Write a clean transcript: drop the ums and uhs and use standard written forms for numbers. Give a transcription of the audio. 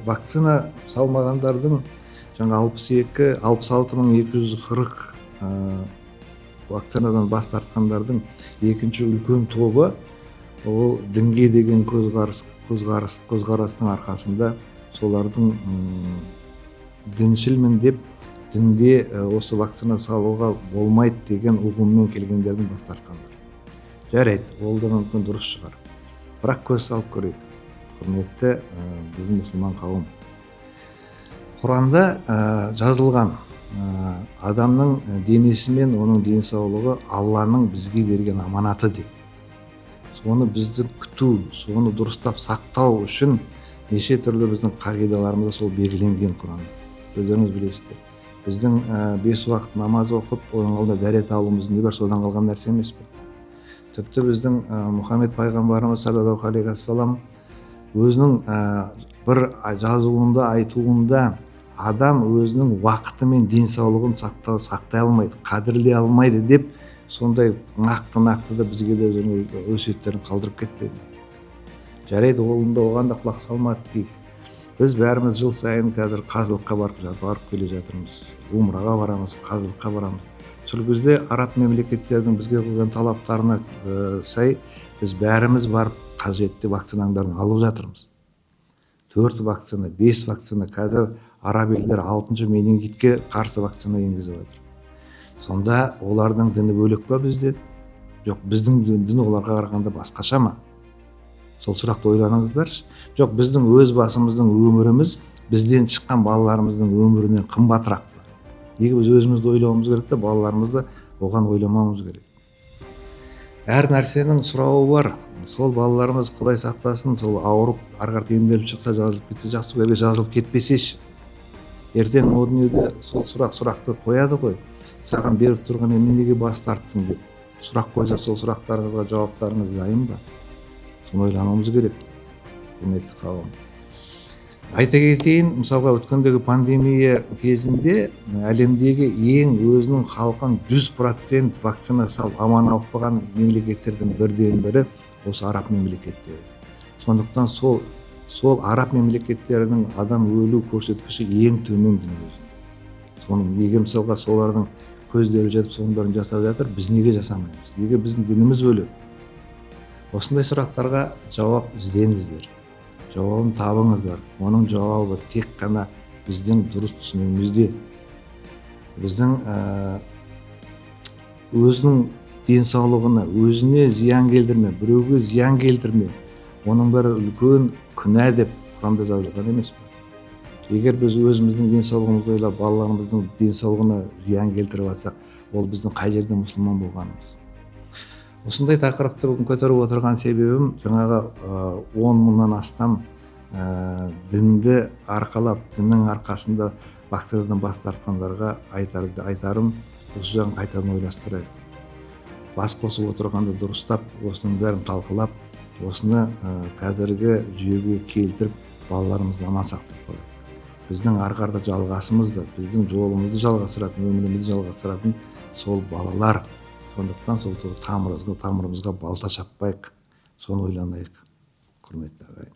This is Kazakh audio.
вакцина салмағандардың жаңа 66.240 вакцинадан бас тартқандардың екінші үлкен тобы ол дінге деген көзқарастың арқасында солардың діншілмін деп дінде осы вакцина салуға болмайды деген ұғыммен келгендердің бас тартқандар. Жарайды, ол да мүмкін дұрыс шығар. Бірақ көз салып көрейік. Құрметті біздің мұсылман қауым. Құранда жазылған адамның денесі мен оның денсаулығы Алланың бізге берген аманаты деп. Соны бізді күту, соны дұрыстап сақтау үшін неше түрлі біздің қағидаларымызда сол белгіленген Құранда. Өздеріңіз білесіздер. Біздің 5 уақыт намаз оқып, оның алдында дәрет алуымыздың не бар, содан қалған нәрсе емес пе? Тіпті біздің Мұхаммед пайғамбарымыз саллаллаху алейхи ассалам өзінің бір жазуында айтуында адам өзінің уақыты мен денсаулығын сақтай алмайды, қадірлей алмайды деп сондай нақты да бізге де өсиеттерін қалдырып кетпеді. Жарайды, оған да құлақ салмады дейік. Біз бәріміз жыл сайын қазір қазылыққа барып келе жатырмыз. Умраға барамыз, қазылыққа барамыз. Сол кезде араб мемлекеттердің бізге қойған талаптарына сай біз бәріміз барып қажетті вакцинаңдарын алып жатырмыз. 4 вакцина, 5 вакцина, қазір араб елдері 6-шы менингитке қарсы вакцина енгізіп жатыр. Сонда олардың діні бөлек па бізден? Жоқ, біздің діні оларға қарағанда басқаша ма? Сол сұрақты ойланыңыздаршы. Жоқ, біздің өз басымыздың өміріміз бізден шыққан балаларымыздың өмірінен қымбатырақ па? Неге біз өзімізді ойлауымыз керек та балаларымызды оған ойламауымыз керек? Әр нәрсенің сұрауы бар. Сол балаларымыз Құдай сақтасын, сол ауырып, арғарт емделіп шықса, жазылып кетсе, жақсы, көре жазылып кетпесеші. Ертең о дүниеде сол сұрақты қояды ғой. Саған беріп тұрған неге бас тарттың деп. Сұрақ қойса, сол сұрақтарыңызға жауаптарыңыз дайын ба? Соны ойлануымыз керек. Құрметті қауым. Айта кетейін, мысалға өткендегі пандемия кезінде әлемдегі ең өзінің халқын 100% вакцина салып аман алып қалған мемлекеттердің бірі осы араб мемлекеттері. Сондықтан сол араб мемлекеттерінің адам өлу көрсеткіші ең төмен дүниеде. Соның неге мысалға солардың көздері жетіп соның бәрін жасап жатыр, біз неге жасамаймыз? Неге біздің дініміз бөлек? Осындай сұрақтарға жауап іздеңіздер. Жауабын табыңыздар. Оның жауабы тек қана біздің дұрыс түсінуімізде. Біздің өзінің денсаулығына, өзіне зиян келдірме, біреуге зиян келдірме. Оның бәрі үлкен күнә деп Құранда жазылған емес пе? Егер біз өзіміздің денсаулығымызды ойлап, балаларымыздың денсаулығына зиян келтіріп жатсақ, ол біздің қай жерде мұсылман болғанымыз. Осындай тақырыпты бүгін көтеріп отырған себебім жаңағы 10 мыңнан астам дінді арқалап, діннің арқасында вакцинадан бас тартқандарға айтарым, осы жағын қайтадан ойластырайық. Бас қосып отырғанды дұрыстап, осының бәрін талқылап, осыны қазіргі жүйеге келтіріп, балаларымызды аман сақтап қояйық. Біздің арқарда жалғасымызды, біздің жолымызды жалғастыратын, өмірімізді жалғастыратын сол балалар. Сондықтан сол тамырымызға балта шаппайық, соны ойланайық. Құрметті ағайын.